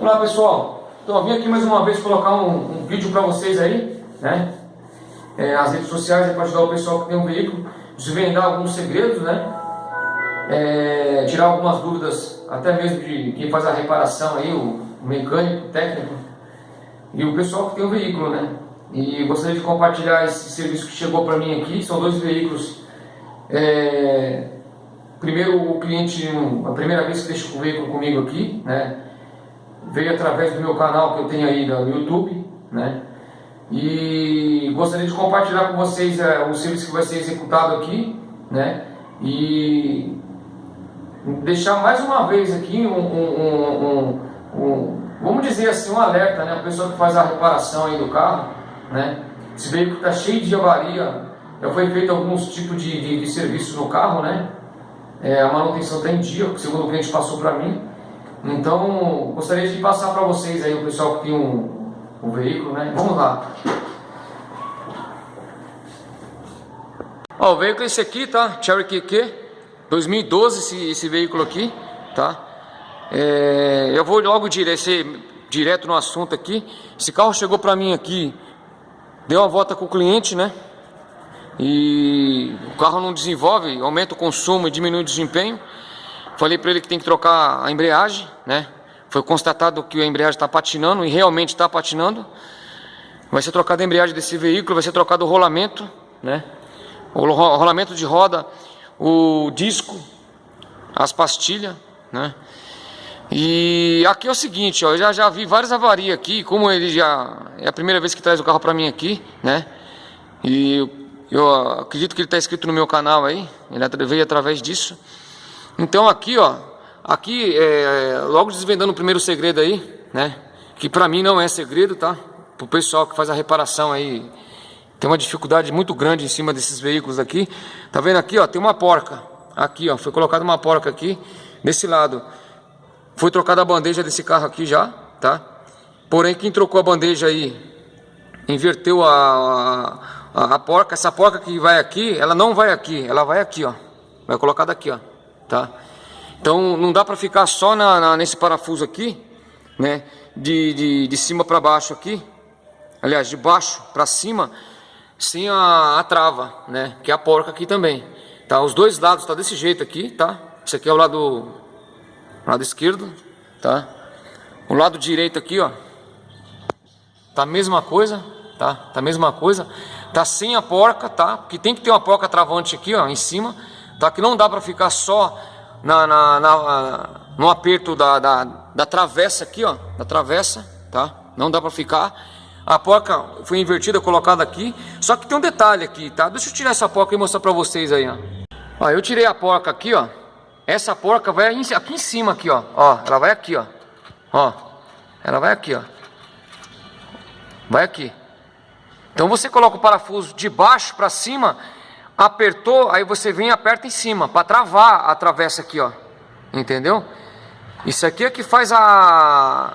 Olá pessoal, então eu vim aqui mais uma vez colocar um vídeo para vocês aí, né? As redes sociais para ajudar o pessoal que tem um veículo, desvendar alguns segredos, né? Tirar algumas dúvidas, até mesmo de quem faz a reparação aí, o mecânico, o técnico e o pessoal que tem um veículo, né? E gostaria de compartilhar esse serviço que chegou para mim aqui. São dois veículos. Primeiro, o cliente, a primeira vez que deixa o veículo comigo aqui, né? Veio através do meu canal que eu tenho aí no YouTube, né? E gostaria de compartilhar com vocês o serviço que vai ser executado aqui, né? E deixar mais uma vez aqui vamos dizer assim, um alerta, né? A pessoa que faz a reparação aí do carro, né? Esse veículo está cheio de avaria, já foi feito alguns tipos de serviços no carro, né? A manutenção está em dia, segundo o cliente passou para mim. Então, gostaria de passar para vocês aí, o pessoal que tem um veículo, né? Vamos lá. Ó, o veículo é esse aqui, tá? Cherokee Q 2012, esse veículo aqui, tá? Eu vou logo direto no assunto aqui. Esse carro chegou para mim aqui, deu uma volta com o cliente, né? E o carro não desenvolve, aumenta o consumo e diminui o desempenho. Falei para ele que tem que trocar a embreagem, né? Foi constatado que a embreagem está patinando e realmente está patinando. Vai ser trocada a embreagem desse veículo, vai ser trocado o rolamento, né? O rolamento de roda, o disco, as pastilhas, né? E aqui é o seguinte, ó, eu já vi várias avarias aqui, como ele já é a primeira vez que traz o carro para mim aqui, né? E eu acredito que ele está inscrito no meu canal aí, ele veio através disso. Então aqui, ó, logo desvendando o primeiro segredo aí, né? Que pra mim não é segredo, tá? Pro pessoal que faz a reparação aí, tem uma dificuldade muito grande em cima desses veículos aqui. Tá vendo aqui, ó, tem uma porca. Aqui, ó, foi colocada uma porca aqui, desse lado. Foi trocada a bandeja desse carro aqui já, tá? Porém, quem trocou a bandeja aí, inverteu a porca. Essa porca que vai aqui, ela não vai aqui, ela vai aqui, ó. Vai colocada aqui, ó. Tá? Então não dá para ficar só nesse parafuso aqui, né? De cima para baixo aqui, aliás, de baixo para cima, sem a trava, né? Que é a porca aqui também, tá? Os dois lados tá desse jeito aqui, tá? Esse aqui é o lado esquerdo, tá? O lado direito aqui, ó, tá a mesma coisa, tá? Tá a mesma coisa, tá sem a porca, tá? Porque tem que ter uma porca travante aqui, ó, em cima. Tá, que não dá para ficar só no aperto da travessa aqui, ó, da travessa, tá? Não dá para ficar. A porca foi invertida, colocada aqui. Só que tem um detalhe aqui, tá? Deixa eu tirar essa porca e mostrar para vocês aí, ó. Ó, eu tirei a porca aqui, ó. Essa porca vai aqui em cima aqui, ó. Ó, ela vai aqui, ó. Ó, ela vai aqui, ó. Vai aqui. Então você coloca o parafuso de baixo para cima. Apertou, aí você vem e aperta em cima para travar a travessa aqui, ó. Entendeu? Isso aqui é que faz a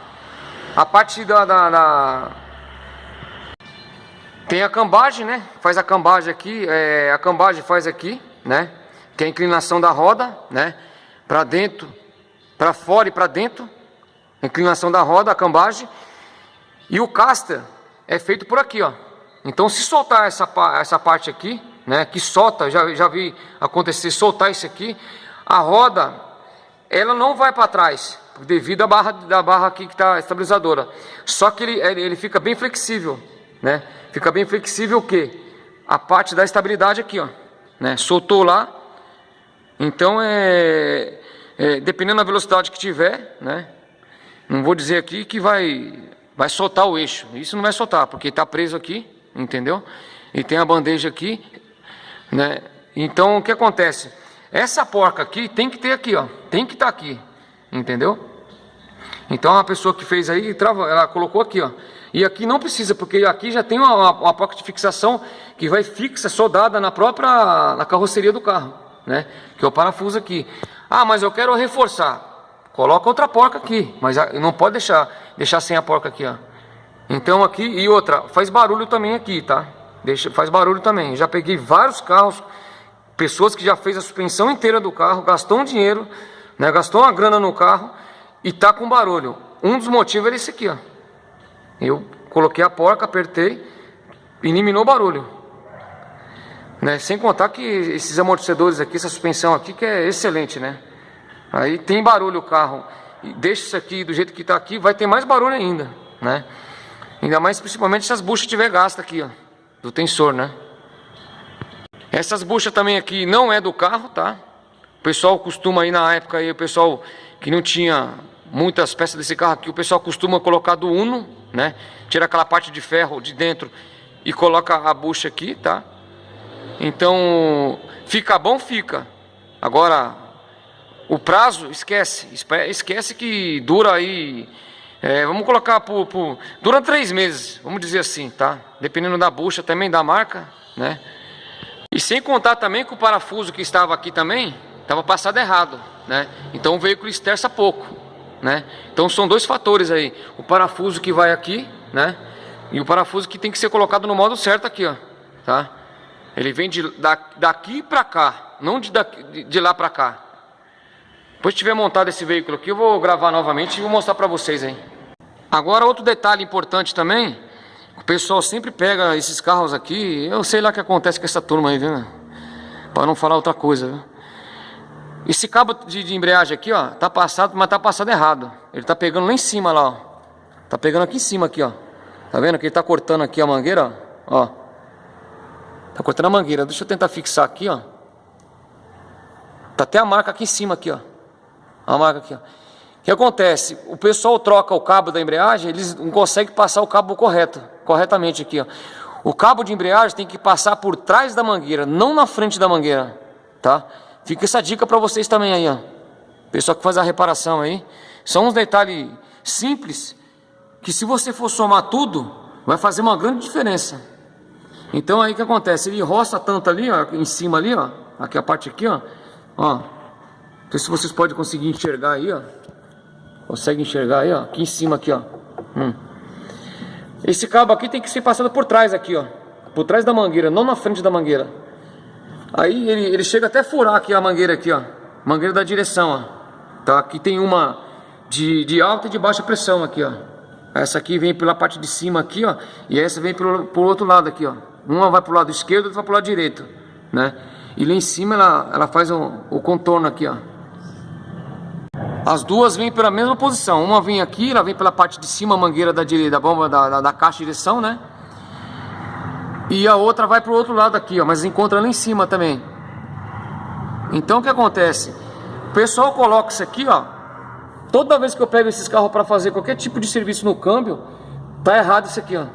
parte tem a cambagem, né? Faz a cambagem aqui, a cambagem faz aqui, né? Que é a inclinação da roda, né? Para dentro, para fora e para dentro. A inclinação da roda, a cambagem. E o caster é feito por aqui, ó. Então se soltar essa parte aqui, né, que solta, já vi acontecer, soltar isso aqui, a roda, ela não vai para trás, devido à barra aqui que está estabilizadora. Só que ele fica bem flexível, né? Fica bem flexível o quê? A parte da estabilidade aqui, ó, né? Soltou lá, então dependendo da velocidade que tiver, né? Não vou dizer aqui que vai soltar o eixo, isso não vai soltar, porque está preso aqui, entendeu? E tem a bandeja aqui, né? Então o que acontece? Essa porca aqui tem que ter aqui, ó, tem que estar aqui, entendeu? Então a pessoa que fez aí, ela colocou aqui, ó, e aqui não precisa, porque aqui já tem uma porca de fixação que vai fixa, soldada na carroceria do carro, né? Que é o parafuso aqui. Ah, mas eu quero reforçar, coloca outra porca aqui, mas não pode deixar sem a porca aqui, ó. Então aqui, e outra, faz barulho também aqui, tá? Faz barulho também. Já peguei vários carros, pessoas que já fez a suspensão inteira do carro, gastou um dinheiro, né, gastou uma grana no carro e tá com barulho. Um dos motivos era esse aqui, ó. Eu coloquei a porca, apertei, eliminou o barulho, né? Sem contar que esses amortecedores aqui, essa suspensão aqui, que é excelente, né? Aí tem barulho o carro, e deixa isso aqui do jeito que tá aqui, vai ter mais barulho ainda, né? Ainda mais principalmente se as buchas tiver gasta aqui, ó, do tensor, né? Essas buchas também aqui não é do carro, tá? O pessoal costuma aí na época aí, o pessoal que não tinha muitas peças desse carro aqui, o pessoal costuma colocar do Uno, né? Tira aquela parte de ferro de dentro e coloca a bucha aqui, tá? Então, fica bom, fica. Agora, o prazo, esquece que dura aí, vamos colocar dura 3 meses, vamos dizer assim, tá? Dependendo da bucha também, da marca, né? E sem contar também que o parafuso que estava aqui também, estava passado errado, né? Então o veículo esterça pouco, né? Então são 2 fatores aí, o parafuso que vai aqui, né? E o parafuso que tem que ser colocado no modo certo aqui, ó, tá? Ele vem daqui pra cá, não de lá pra cá. Depois que tiver montado esse veículo aqui, eu vou gravar novamente e vou mostrar pra vocês aí. Agora outro detalhe importante também, o pessoal sempre pega esses carros aqui, eu sei lá o que acontece com essa turma aí, viu? Pra não falar outra coisa, viu? Esse cabo de embreagem aqui, ó, tá passado, mas tá passado errado. Ele tá pegando lá em cima, lá, ó. Tá pegando aqui em cima, aqui, ó. Tá vendo que ele tá cortando aqui a mangueira, ó. Tá cortando a mangueira. Deixa eu tentar fixar aqui, ó. Tá até a marca aqui em cima, aqui, ó. A marca aqui, ó. O que acontece? O pessoal troca o cabo da embreagem, eles não conseguem passar o cabo corretamente aqui, ó. O cabo de embreagem tem que passar por trás da mangueira, não na frente da mangueira, tá? Fica essa dica para vocês também aí, ó. Pessoal que faz a reparação aí. São uns detalhes simples que, se você for somar tudo, vai fazer uma grande diferença. Então aí o que acontece? Ele roça tanto ali, ó, em cima ali, ó. Aqui a parte aqui, ó. Ó. Não sei se vocês podem conseguir enxergar aí, ó. Consegue enxergar aí, ó. Aqui em cima aqui, ó. Esse cabo aqui tem que ser passado por trás aqui, ó. Por trás da mangueira, não na frente da mangueira. Aí ele chega até a furar aqui a mangueira aqui, ó. Mangueira da direção, ó. Tá? Aqui tem uma de alta e de baixa pressão aqui, ó. Essa aqui vem pela parte de cima aqui, ó. E essa vem pro outro lado aqui, ó. Uma vai pro lado esquerdo, outra vai pro lado direito, né? E lá em cima ela faz o contorno aqui, ó. As duas vêm pela mesma posição. Uma vem aqui, ela vem pela parte de cima, a mangueira da bomba da caixa de direção, né? E a outra vai pro outro lado aqui, ó, mas encontra lá em cima também. Então o que acontece? O pessoal coloca isso aqui, ó. Toda vez que eu pego esses carros para fazer qualquer tipo de serviço no câmbio, tá errado isso aqui, ó.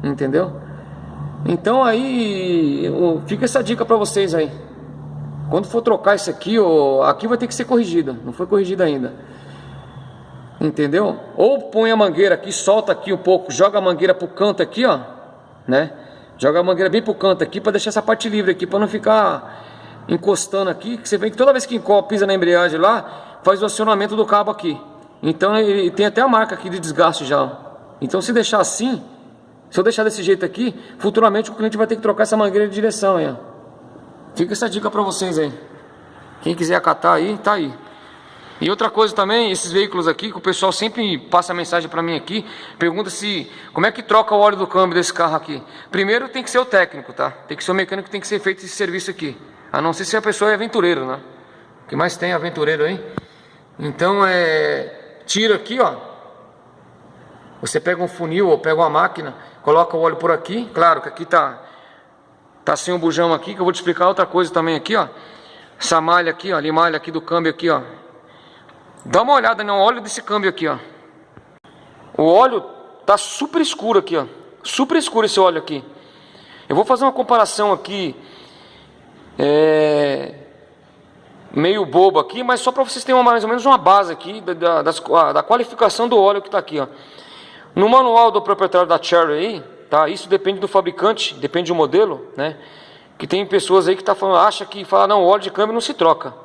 Entendeu? Então aí fica essa dica para vocês aí. Quando for trocar isso aqui, ó, aqui vai ter que ser corrigida. Não foi corrigida ainda. Entendeu? Ou põe a mangueira aqui, solta aqui um pouco, joga a mangueira pro canto aqui, ó, né? Joga a mangueira bem pro canto aqui para deixar essa parte livre aqui, para não ficar encostando aqui. Que você vê que toda vez que pisa na embreagem lá, faz o acionamento do cabo aqui. Então ele tem até a marca aqui de desgaste já, ó. Então se deixar assim, se eu deixar desse jeito aqui, futuramente o cliente vai ter que trocar essa mangueira de direção aí, ó. Fica essa dica para vocês aí. Quem quiser acatar aí, tá aí. E outra coisa também, esses veículos aqui, que o pessoal sempre passa mensagem para mim aqui, pergunta como é que troca o óleo do câmbio desse carro aqui. Primeiro tem que ser o técnico, tá? Tem que ser o mecânico que tem que ser feito esse serviço aqui. A não ser se a pessoa é aventureiro, né? O que mais tem aventureiro aí? Então tira aqui, ó. Você pega um funil ou pega uma máquina, coloca o óleo por aqui. Claro que aqui tá sem o bujão aqui, que eu vou te explicar outra coisa também aqui, ó. Essa malha aqui, ó, a malha aqui do câmbio aqui, ó. Dá uma olhada no óleo desse câmbio aqui, ó. O óleo tá super escuro aqui, ó. Super escuro esse óleo aqui. Eu vou fazer uma comparação aqui, meio bobo aqui, mas só para vocês terem mais ou menos uma base aqui da qualificação do óleo que tá aqui, ó. No manual do proprietário da Chery aí, tá? Isso depende do fabricante, depende do modelo, né? Que tem pessoas aí que tá falando, não, o óleo de câmbio não se troca.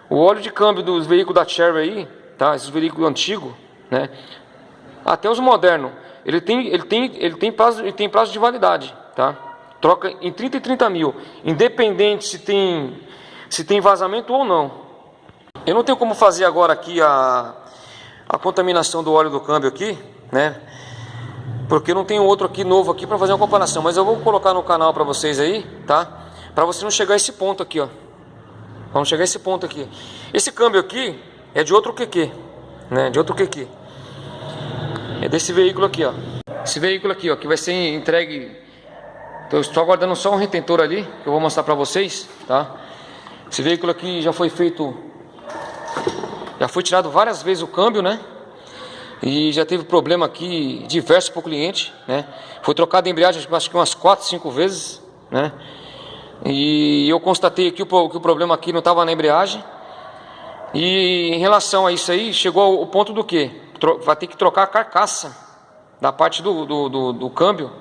O óleo de câmbio dos veículos da Chery aí, tá? Esses veículos antigos, né? Até os modernos, ele tem prazo de validade, tá? Troca em 30 e 30 mil, independente se tem vazamento ou não. Eu não tenho como fazer agora aqui a contaminação do óleo do câmbio aqui, né? Porque não tem outro aqui novo aqui para fazer uma comparação, mas eu vou colocar no canal para vocês aí, tá? Para você não chegar a esse ponto aqui, ó. Vamos chegar a esse ponto aqui. Esse câmbio aqui é de outro QQ, né? De outro QQ. É desse veículo aqui, ó. Esse veículo aqui, ó, que vai ser entregue. Então, eu estou aguardando só um retentor ali, que eu vou mostrar para vocês, tá? Esse veículo aqui já foi feito, já foi tirado várias vezes o câmbio, né? E já teve problema aqui diversos para o cliente, né? Foi trocado a embreagem acho que umas 4, 5 vezes, né? E eu constatei aqui que o problema aqui não estava na embreagem. E em relação a isso aí, chegou ao ponto do quê? Vai ter que trocar a carcaça da parte do câmbio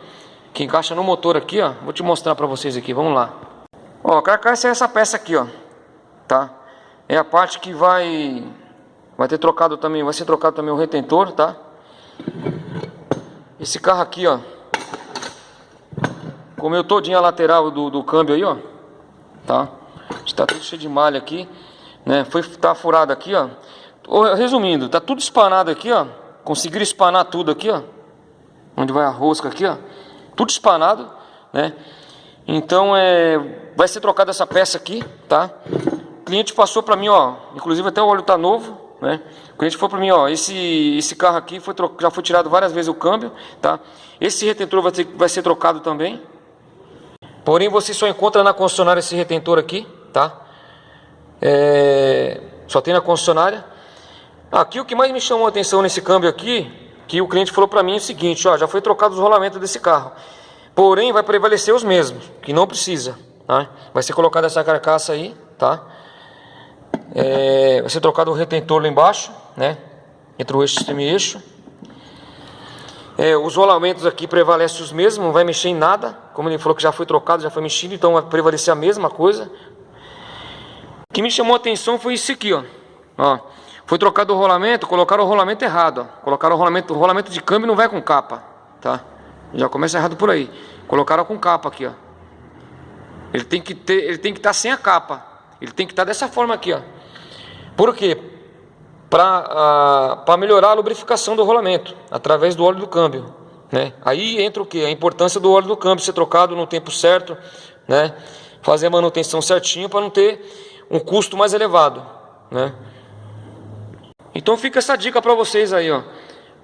que encaixa no motor aqui, ó. Vou te mostrar para vocês aqui, vamos lá. Ó, a carcaça é essa peça aqui, ó, tá? É a parte que vai ter trocado também, vai ser trocado também o retentor, tá? Esse carro aqui, ó, comeu todinha a lateral do câmbio aí, ó, tá? Está tudo cheio de malha aqui, né? Tá furado aqui, ó. Resumindo, tá tudo espanado aqui, ó. Conseguiram espanar tudo aqui, ó. Onde vai a rosca aqui, ó. Tudo espanado, né? Então vai ser trocada essa peça aqui, tá? O cliente passou para mim, ó. Inclusive até o óleo tá novo, né? O cliente falou para mim, ó. Esse carro aqui já foi tirado várias vezes o câmbio, tá? Esse retentor vai ser trocado também. Porém, você só encontra na concessionária esse retentor aqui, tá? Só tem na concessionária. Aqui o que mais me chamou a atenção nesse câmbio aqui, que o cliente falou para mim é o seguinte, ó, já foi trocado os rolamentos desse carro. Porém, vai prevalecer os mesmos, que não precisa, tá? Vai ser colocada essa carcaça aí, tá? Vai ser trocado o retentor lá embaixo, né? Entre o eixo e o semi-eixo. Os rolamentos aqui prevalecem os mesmos, não vai mexer em nada. Como ele falou que já foi trocado, já foi mexido, então vai prevalecer a mesma coisa. O que me chamou a atenção foi isso aqui, ó. Foi trocado o rolamento, colocaram o rolamento errado, ó. Colocaram o rolamento de câmbio não vai com capa, tá? Já começa errado por aí. Colocaram com capa aqui, ó. Ele tem que estar sem a capa. Ele tem que estar dessa forma aqui, ó. Por quê? Para melhorar a lubrificação do rolamento através do óleo do câmbio, né? Aí entra o que? A importância do óleo do câmbio ser trocado no tempo certo, né? Fazer a manutenção certinho para não ter um custo mais elevado, né? Então fica essa dica para vocês aí, ó.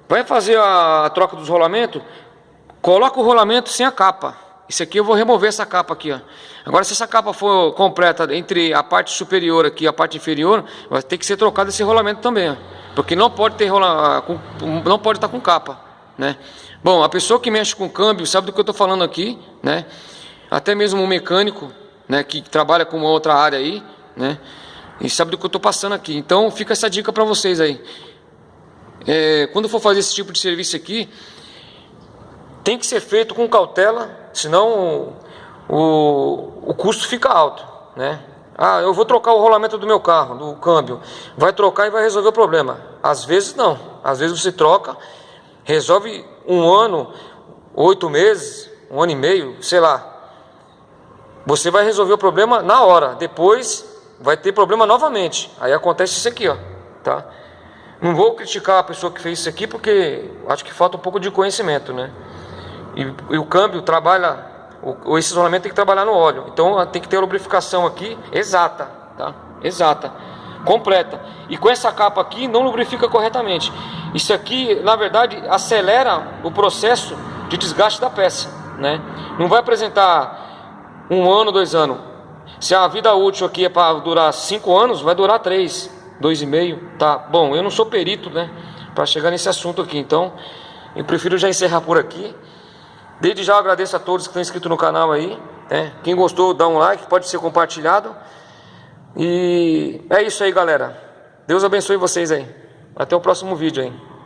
Vai fazer a troca dos rolamentos, coloca o rolamento sem a capa. Isso aqui eu vou remover essa capa aqui, ó. Agora, se essa capa for completa entre a parte superior aqui e a parte inferior, vai ter que ser trocado esse rolamento também, ó. Porque não pode ter não pode estar com capa, né? Bom, a pessoa que mexe com câmbio sabe do que eu estou falando aqui, né? Até mesmo um mecânico, né, que trabalha com uma outra área aí, né? E sabe do que eu estou passando aqui. Então fica essa dica para vocês aí. Quando for fazer esse tipo de serviço aqui, tem que ser feito com cautela, senão o custo fica alto, né? Ah, eu vou trocar o rolamento do meu carro, do câmbio. Vai trocar e vai resolver o problema. Às vezes não. Às vezes você troca, resolve 1 ano, 8 meses, 1 ano e meio, sei lá. Você vai resolver o problema na hora. Depois vai ter problema novamente. Aí acontece isso aqui, ó, tá? Não vou criticar a pessoa que fez isso aqui, porque acho que falta um pouco de conhecimento, né? E o câmbio trabalha, esse isolamento tem que trabalhar no óleo. Então tem que ter a lubrificação aqui exata, tá? Exata, completa. E com essa capa aqui não lubrifica corretamente. Isso aqui, na verdade, acelera o processo de desgaste da peça, né? Não vai apresentar 1 ano, 2 anos. Se a vida útil aqui é para durar 5 anos, vai durar 3, 2,5, tá? Bom, eu não sou perito, né, para chegar nesse assunto aqui, então eu prefiro já encerrar por aqui. Desde já eu agradeço a todos que estão inscritos no canal aí, né? Quem gostou, dá um like, pode ser compartilhado. E é isso aí, galera. Deus abençoe vocês aí. Até o próximo vídeo aí.